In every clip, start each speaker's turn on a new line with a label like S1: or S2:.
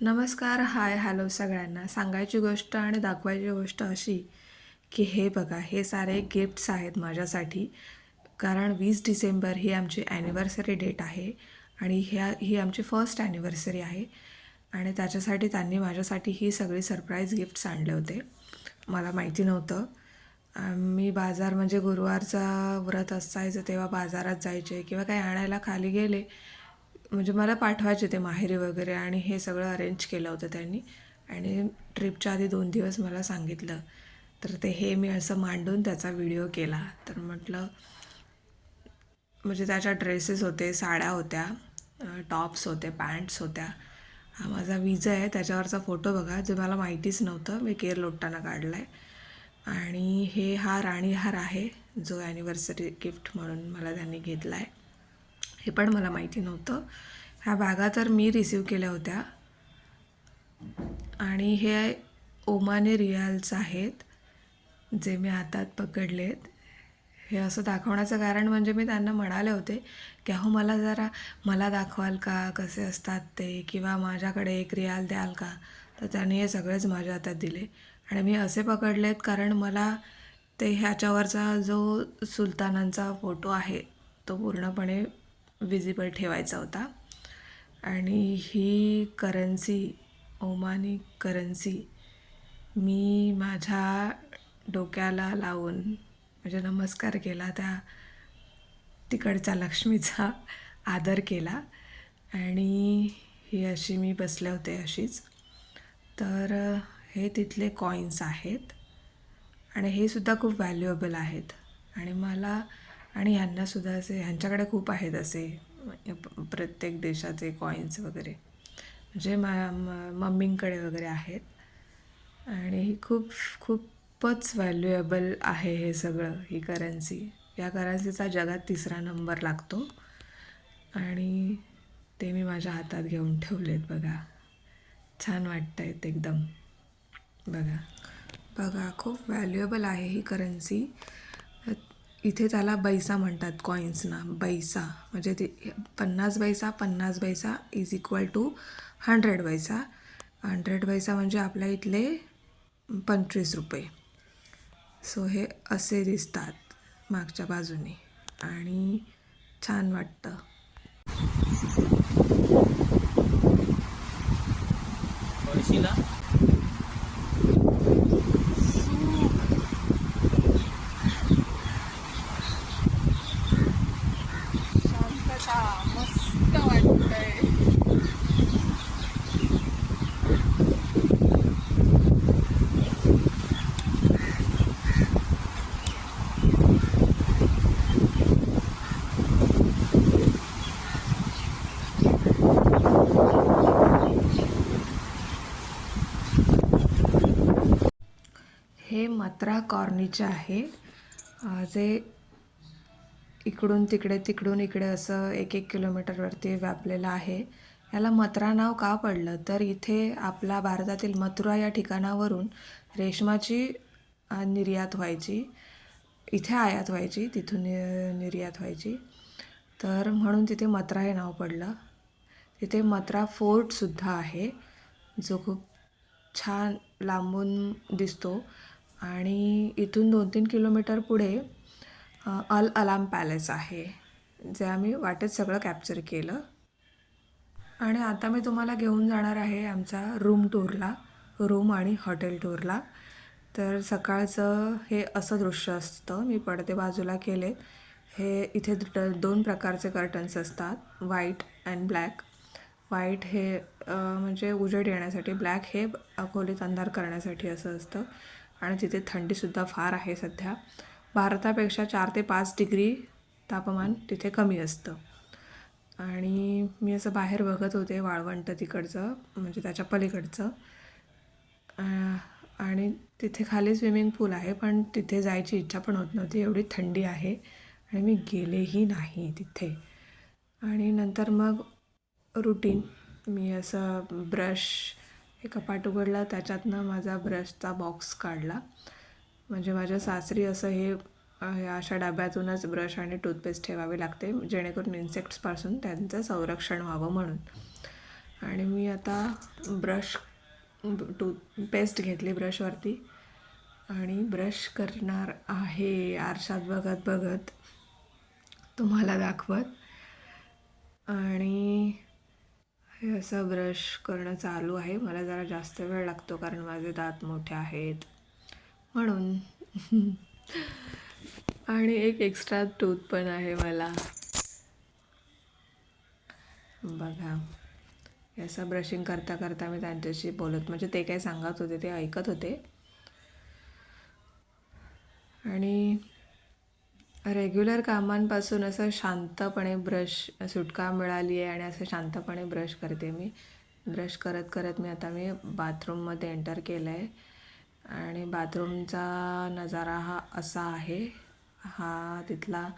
S1: नमस्कार, हाय, हॅलो सगळ्यांना. सांगायची गोष्ट आणि दाखवायची गोष्ट अशी की हे बघा, हे सारे गिफ्ट्स आहेत माझ्यासाठी. कारण 20 डिसेंबर ही आमची ॲनिव्हर्सरी डेट आहे आणि ही आमची फर्स्ट ॲनिव्हर्सरी आहे आणि त्याच्यासाठी त्यांनी माझ्यासाठी ही सगळी सरप्राईज गिफ्ट्स आणले होते. मला माहिती नव्हतं. मी बाजार म्हणजे गुरुवारचा व्रत असायचं तेव्हा बाजारात जायचे किंवा काही आणायला खाली गेले म्हणजे मला पाठवायचे ते माहेरी वगैरे आणि हे सगळं अरेंज केलं होतं त्यांनी आणि ट्रिपच्या आधी 2 दिवस मला सांगितलं. तर हे मी असं मांडून त्याचा व्हिडिओ केला. तर म्हटलं म्हणजे त्याच्या ड्रेसेस होते, साड्या होत्या, टॉप्स होते, पॅन्ट्स होत्या. हा माझा विजय आहे, त्याच्यावरचा फोटो बघा, जे मला माहितीच नव्हतं, मी केर लोटताना काढला आहे. आणि हे राणी हार आहे, जो ॲनिव्हर्सरी गिफ्ट म्हणून मला त्यांनी घेतला आहे. हे पण मला माहिती नव्हतं. ह्या बॅगा तर मी रिसीव केल्या होत्या आणि हे ओमानी रियाल्स आहेत जे मी हातात पकडलेत. हे असं दाखवण्याचं कारण म्हणजे मी त्यांना म्हणाले होते की अहो मला दाखवाल का कसे असतात ते, किंवा माझ्याकडे एक रियाल द्याल का. तर त्यांनी हे सगळेच माझ्या हातात दिले आणि मी असे पकडलेत कारण मला ते ह्याच्यावरचा जो सुलतानांचा फोटो आहे तो पूर्णपणे विजिबल ठेवायचा होता. आणि ही करन्सी, ओमानी करन्सी, मी माझ्या डोक्याला लावून म्हणजे नमस्कार केला, त्या तिकडच्या लक्ष्मीचा आदर केला आणि ही अशी मी बसले होते अशीच. तर हे तिथले कॉईन्स आहेत आणि हे सुद्धा खूप व्हॅल्युएबल आहेत आणि मला आणि ह्यांनासुद्धा असे, ह्यांच्याकडे खूप आहेत असे प्रत्येक देशाचे कॉईन्स वगैरे, म्हणजे मम्मींकडे वगैरे आहेत आणि ही खूपच व्हॅल्युएबल आहे हे सगळं. ही करन्सी, या करन्सीचा जगात 3रा नंबर लागतो आणि ते मी माझ्या हातात घेऊन ठेवलेत बघा. छान वाटतं आहेत एकदम. बघा बघा, खूप व्हॅल्युएबल आहे ही करन्सी. इथे त्याला बैसा म्हणतात, कॉईन्सना बैसा, म्हणजे ते 50 पैसा, 50 पैसा इज इक्वल टू 100 पैसा. 100 पैसा म्हणजे आपल्या इथले 25 रुपये. सो हे असे दिसतात मागच्या बाजूने आणि छान वाटतं. शांतता, मस्त वाटतंय. हे मत्रा कॉर्निचे आहे, जे इकडून तिकडे तिकडून इकडे असं 1-1 किलोमीटरवरती व्यापलेलं आहे. याला मत्रा नाव का पडलं तर इथे आपला भारतातील मथुरा या ठिकाणावरून रेशमाची निर्यात व्हायची, इथे आयात व्हायची, तिथून निर्यात व्हायची, तर म्हणून तिथे मत्रा हे नाव पडलं. तिथे मत्रा फोर्टसुद्धा आहे जो खूप छान लांबून दिसतो आणि इथून 2-3 किलोमीटर पुढे अल अलाम पॅलेस आहे, जे आम्ही वाटेत सगळं कॅप्चर केलं. आणि आता मी तुम्हाला घेऊन जाणार आहे आमचा रूम आणि हॉटेल टूरला. तर सकाळचं हे असं दृश्य असतं. मी पडदे बाजूला केले. हे इथे 2 प्रकारचे कर्टन्स असतात, व्हाईट अँड ब्लॅक. व्हाईट हे म्हणजे उजेड येण्यासाठी, ब्लॅक हे खोलीत अंधार करण्यासाठी असं असतं. आणि तिथे थंडीसुद्धा फार आहे सध्या. भारतापेक्षा 4 ते 5 डिग्री तापमान तिथे कमी असतं. आणि मी असं बाहेर बघत होते वाळवंट तिकडचं, म्हणजे त्याच्या पलीकडचं, आणि तिथे खाली स्विमिंग पूल आहे, पण तिथे जायची इच्छा पण होत नव्हती, एवढी थंडी आहे आणि मी गेलेही नाही तिथे. आणि नंतर मग रुटीन, मी असं हे कपाट उघडलं, त्याच्यातनं माझा ब्रशचा बॉक्स काढला. म्हणजे माझ्या सासरी असं अशा डब्यातूनच ब्रश आणि टूथपेस्ट ठेवावे लागते जेणेकरून इन्सेक्ट्सपासून त्यांचं संरक्षण व्हावं म्हणून. आणि मी आता ब्रश टूथपेस्ट घेतली ब्रशवरती आणि ब्रश करणार आहे आरशात बघत बघत, तुम्हाला दाखवत. आणि हे असं ब्रश करणं चालू आहे. मला जरा जास्त वेळ लागतो कारण माझे दात मोठे आहेत म्हणून. आणि एक एक्स्ट्रा टूथ पण आहे मला, बघा. हे असं ब्रशिंग करता करता मी त्यांच्याशी बोलत, म्हणजे ते काय सांगत होते ते ऐकत होते. आणि रेग्युलर कामांपासून असं शांतपणे सुटका मिळाली आहे आणि असं शांतपणे ब्रश करते मी. ब्रश करत करत मी बाथरूममध्ये एंटर केलं आहे. आणि बाथरूमचा नजारा हा असा आहे. हा तिथला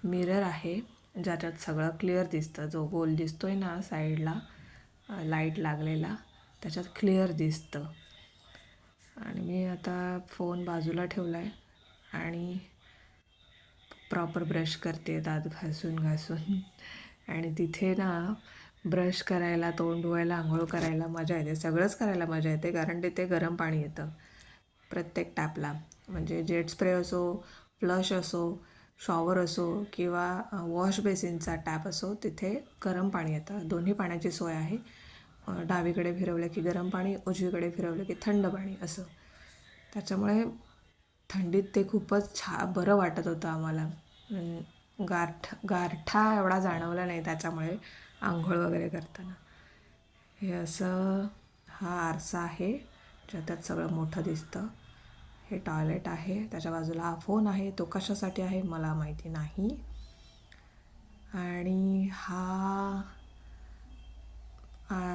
S1: मिरर आहे ज्याच्यात सगळं क्लिअर दिसतं. जो गोल दिसतोय ना साईडला लाईट लागलेला, त्याच्यात क्लिअर दिसतं. आणि मी आता फोन बाजूला ठेवला आहे आणि प्रॉपर ब्रश करते दात घासून घासून. आणि तिथे ना ब्रश करायला, तोंड धुवायला, आंघोळ करायला मजा येते. सगळंच करायला मजा येते कारण तिथे गरम पाणी येतं प्रत्येक टॅपला. म्हणजे जेट स्प्रे असो, फ्लश असो, शॉवर असो किंवा वॉश बेसिनचा टॅप असो, तिथे गरम पाणी येतं. दोन्ही पाण्याची सोय आहे. डावीकडे फिरवलं की गरम पाणी, उजवीकडे फिरवलं की थंड पाणी असं. त्याच्यामुळे थंडीत ते खूपच बरं वाटत होतं आम्हाला. गारठा एवढा जाणवला नाही त्याच्यामुळे आंघोळ वगैरे करताना. हे असं हा आरसा आहे ज्याच्यात सगळं मोठं दिसतं. हे टॉयलेट आहे, त्याच्या बाजूला हा फोन आहे. तो कशासाठी आहे मला माहिती नाही. आणि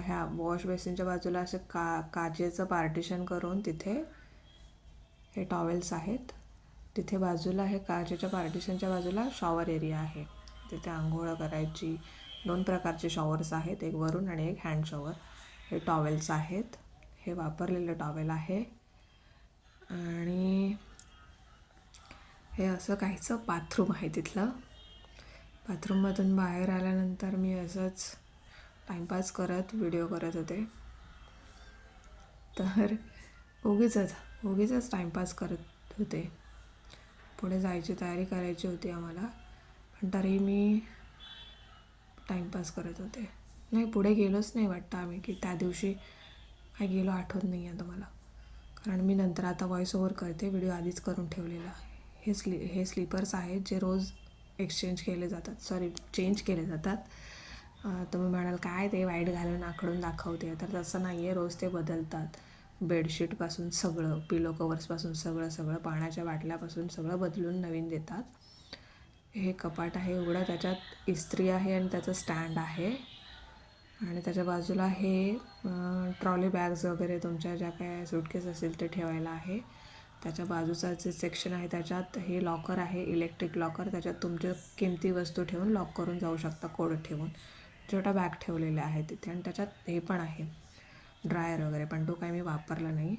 S1: ह्या वॉश बेसिनच्या बाजूला असं काचेचं पार्टिशन करून तिथे हे टॉवेल्स आहेत. तिथे बाजूला हे काचेच्या पार्टिशनच्या बाजूला शॉवर एरिया आहे. तिथे आंघोळ करायची 2 प्रकारचे शॉवर्स आहेत, एक वरून आणि एक हँड शॉवर. हे टॉवेल्स आहेत. हे वापरलेलं टॉवेल आहे. आणि हे असं काहीचं बाथरूम आहे तिथलं. बाथरूममधून बाहेर आल्यानंतर मी असंच टाईमपास करत व्हिडिओ करत होते. तर उगीचच टाईमपास करत होते. पुढे जायची तयारी करायची होती आम्हाला, पण तरी मी टाईमपास करत होते. नाही, पुढे गेलोच नाही वाटतं आम्ही, की त्या दिवशी काय गेलो आठवत नाही आहे मला. कारण मी नंतर आता व्हॉइस ओव्हर करते, व्हिडिओ आधीच करून ठेवलेला. हे स्लीपर्स आहेत जे रोज चेंज केले जातात. तुम्ही म्हणाल काय ते वाईट घालून आखडून दाखवते, तर तसं नाही आहे. रोज ते बदलतात. बेडशीटपासून सगळं, पिलो कवर्सपासून सगळं, पाण्याच्या बाटल्यापासून सगळं बदलून नवीन देतात. हे कपाट आहे उघडं, त्याच्यात इस्त्री आहे आणि त्याचं स्टँड आहे. आणि त्याच्या बाजूला हे ट्रॉली बॅग्स वगैरे तुमच्या ज्या काय सूटकेस असेल ते ठेवायला आहे. त्याच्या बाजूचा जे सेक्शन आहे त्याच्यात हे लॉकर आहे, इलेक्ट्रिक लॉकर. त्याच्यात तुमच्या किमती वस्तू ठेवून लॉक करून जाऊ शकता, कोड ठेवून. छोटा बॅग ठेवलेला आहे तिथे. आणि त्याच्यात हे पण आहे ड्रायर वगैरे, पण तो काही मी वापरला नाही.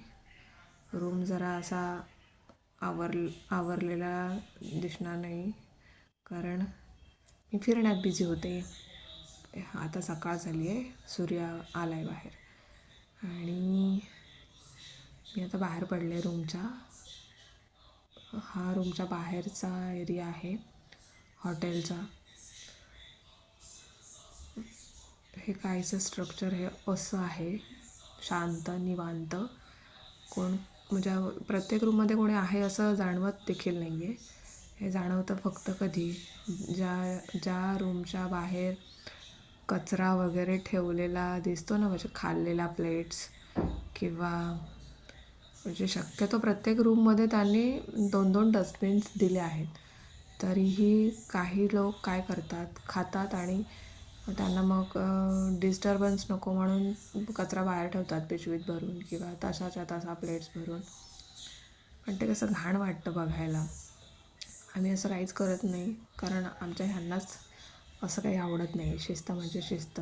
S1: रूम जरा असा आवरलेला दिसणार नाही कारण मी फिरण्यात बिझी होते. आता सकाळ झाली आहे, सूर्य आला आहे बाहेर. आणि मी आता बाहेर पडले रूमच्या. हा रूमच्या बाहेरचा एरिया आहे हॉटेलचा. हे काहीचं स्ट्रक्चर हे असं आहे, शांत, निवांत. म्हणजे प्रत्येक रूममध्ये कोणी आहे असं जाणवत देखील नाही आहे. हे जाणवतं फक्त कधी ज्या रूमच्या बाहेर कचरा वगैरे ठेवलेला दिसतो ना, म्हणजे खाल्लेला प्लेट्स किंवा म्हणजे शक्यतो प्रत्येक रूममध्ये त्यांनी 2-2 डस्टबिन्स दिले आहेत. तरीही काही लोक काय करतात, खातात आणि त्यांना मग डिस्टर्बन्स नको म्हणून कचरा बाहेर ठेवतात पिशवीत भरून किंवा तसाच्या तसा प्लेट्स भरून. पण ते कसं घाण वाटतं बघायला. आम्ही असं काहीच करत नाही कारण आमच्या ह्यांनाच असं काही आवडत नाही. शिस्त म्हणजे शिस्त.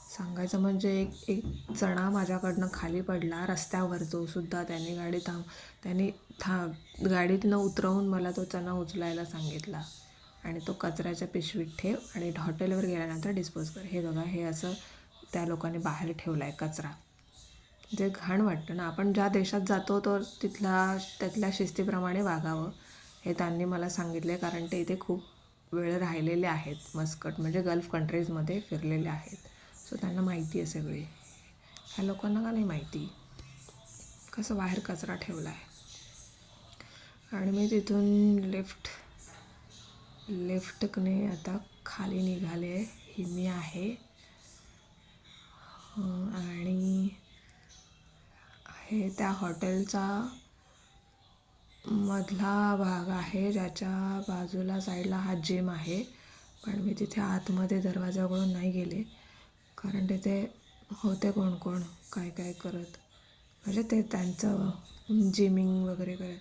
S1: सांगायचं म्हणजे एक चणा माझ्याकडनं खाली पडला रस्त्यावर, तो सुद्धा त्यांनी गाडीतनं उतरवून मला तो चणा उचलायला सांगितला आणि तो कचऱ्याच्या पिशवीत ठेव आणि हॉटेलवर गेल्यानंतर डिस्पोज कर. हे बघा, हे असं त्या लोकांनी बाहेर ठेवला आहे कचरा. जे घाण वाटतं ना. आपण ज्या देशात जातो तो त्यातल्या शिस्तीप्रमाणे वागावं हे त्यांनी मला सांगितले, कारण ते इथे खूप वेळ राहिलेले आहेत. मस्कट म्हणजे गल्फ कंट्रीजमध्ये फिरलेले आहेत, सो त्यांना माहिती आहे सगळी. ह्या लोकांना का नाही माहिती कसं बाहेर कचरा ठेवला आहे. आणि मी तिथून लिफ्टने आता खाली निघाले. ही मी आहे. आणि हे त्या हॉटेलचा मधला भाग आहे, ज्याच्या बाजूला साईडला हा जिम आहे. पण मी तिथे आतमध्ये दरवाजा उघडून नाही गेले, कारण तिथे होते कोण काय काय करत, म्हणजे ते त्यांचं जिमिंग वगैरे करत.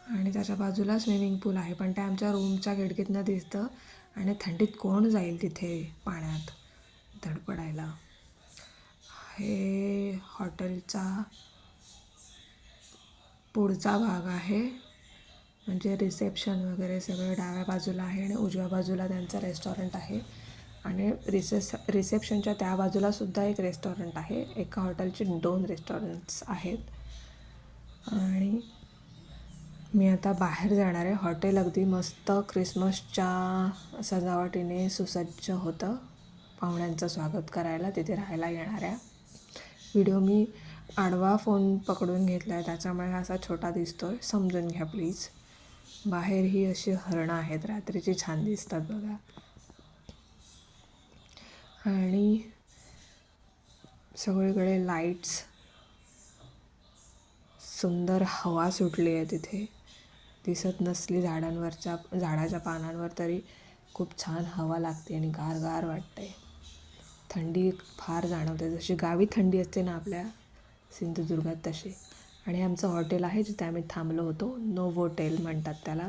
S1: आणि त्याच्या बाजूला स्विमिंग पूल आहे, पण ते आमच्या रूमच्या खिडकीतनं दिसतं. आणि थंडीत कोण जाईल तिथे पाण्यात धडपडायला. हे हॉटेलचा पुढचा भाग आहे, म्हणजे रिसेप्शन वगैरे सगळं डाव्या बाजूला आहे. आणि उजव्या बाजूला त्यांचं रेस्टॉरंट आहे. आणि रिसेप्शनच्या त्या बाजूलासुद्धा एक रेस्टॉरंट आहे. एका हॉटेलचे 2 रेस्टॉरंट्स आहेत. आणि मी आता बाहेर जाणार आहे. हॉटेल अगदी मस्त क्रिसमसच्या सजावटीने सुसज्ज होतं पाहुण्यांचं स्वागत करायला, तिथे राहायला येणाऱ्या. व्हिडिओ मी आडवा फोन पकडून घेतला आहे, त्याच्यामुळे असा छोटा दिसतो आहे, समजून घ्या प्लीज. बाहेर ही अशी हरणं आहेत, रात्रीची छान दिसतात बघा. आणि सगळीकडे लाईट्स, सुंदर हवा सुटली आहे तिथे. दिसत नसली झाडाच्या पानांवर तरी खूप छान हवा लागते आणि गार वाटते. थंडी फार जाणवते, जशी गावी थंडी असते ना आपल्या सिंधुदुर्गात तशी. आणि आमचं हॉटेल आहे जिथे आम्ही थांबलो होतो, नोव्होटेल म्हणतात त्याला.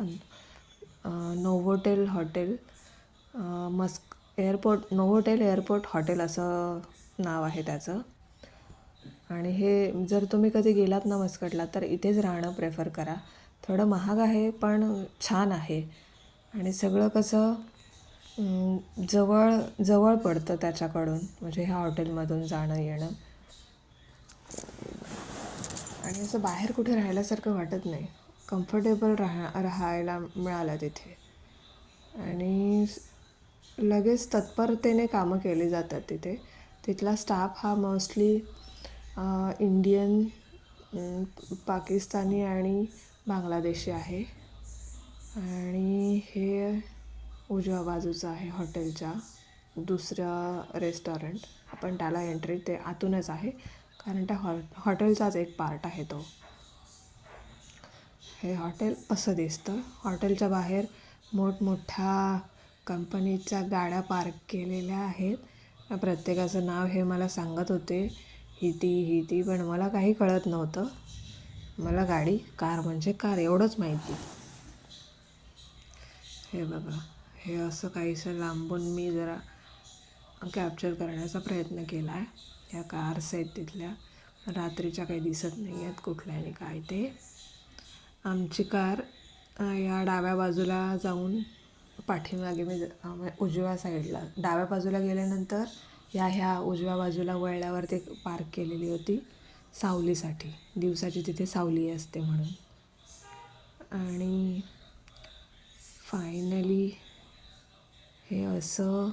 S1: नोव्होटेल हॉटेल नोव्होटेल एअरपोर्ट हॉटेल असं नाव आहे त्याचं. आणि हे जर तुम्ही कधी गेलात ना मस्कटला, तर इथेच राहणं प्रेफर करा. थोडं महाग आहे पण छान आहे. आणि सगळं कसं जवळ पडतं त्याच्याकडून, म्हणजे ह्या हॉटेलमधून जाणं येणं. आणि असं बाहेर कुठे राहिल्यासारखं वाटत नाही, कम्फर्टेबल राहायला मिळालं तिथे. आणि लगेच तत्परतेने कामं केली जातात तिथे. तिथला स्टाफ हा मोस्टली इंडियन, पाकिस्तानी आणि बांगलादेशी आहे. आणि हे उजव्या बाजूचं आहे हॉटेलच्या दुसरं रेस्टॉरंट. आपण त्याला एंट्री ते आतूनच आहे, कारण त्या हॉटेलचाच एक पार्ट आहे तो. हे हॉटेल असं दिसतं. हॉटेलच्या बाहेर मोठमोठ्या कंपनीच्या गाड्या पार्क केलेल्या आहेत. प्रत्येकाचं नाव हे मला सांगत होते, ही ती, पण मला काही कळत नव्हतं. मला गाडी, कार म्हणजे कार एवढंच माहिती. हे बघा, हे असं काहीसं लांबून मी जरा कॅप्चर करण्याचा प्रयत्न केला आहे. ह्या कार्स आहेत तिथल्या, रात्रीच्या काही दिसत नाही आहेत कुठल्याने काय ते. आमची कार या डाव्या बाजूला जाऊन पाठीमागे मी उजव्या साईडला डाव्या बाजूला गेल्यानंतर ह्या उजव्या बाजूला वळल्यावर ते पार्क केलेली होती सावलीसाठी. दिवसाची तिथे सावली असते म्हणून. आणि फायनली हे असं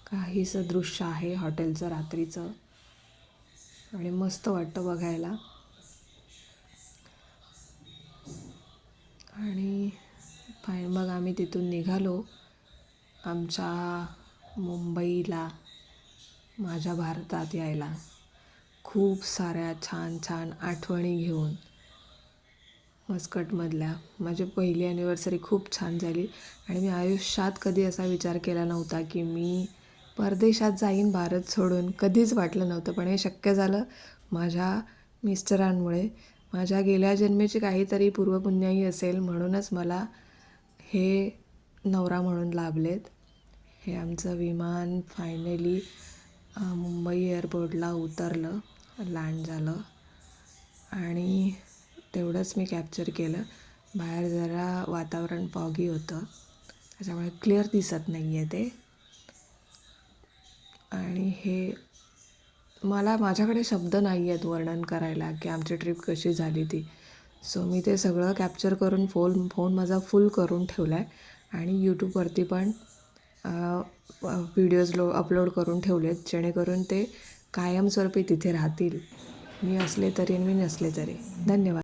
S1: काहीसं दृश्य आहे हॉटेलचं रात्रीचं. आणि मस्त वाटतं बघायला. आणि मग आम्ही तिथून निघालो आमच्या मुंबईला, माझ्या भारतात यायला, खूप साऱ्या छान आठवणी घेऊन. मस्कटमधल्या माझी पहिली ॲनिव्हर्सरी खूप छान झाली. आणि मी आयुष्यात कधी असा विचार केला नव्हता की मी परदेशात जाईन भारत सोडून, कधीच वाटलं नव्हतं. पण हे शक्य झालं माझ्या मिस्टरांमुळे. माझ्या गेल्या जन्मीची काहीतरी पूर्वपुण्याई असेल, म्हणूनच मला हे नवरा म्हणून लाभलेत. हे आमचं विमान फायनली मुंबई एअरपोर्टला उतरलं, लँड झालं. आणि तेवढंच मी कॅप्चर केलं. बाहेर जरा वातावरण फॉगी होतं, त्याच्यामुळे क्लिअर दिसत नाही आहे ते. आणि हे मला माझ्याकडे शब्द नाही आहेत वर्णन करायला की आमची ट्रिप कशी झाली ती. सो मी ते सगळं कॅप्चर करून फोन माझा फुल करून ठेवला आहे आणि यूट्यूबवरती पण व्हिडिओज अपलोड करून ठेवलेत, जेणेकरून ते कायमस्वरूपी तिथे राहतील, मी असले तरी आणि मी नसले तरी. धन्यवाद.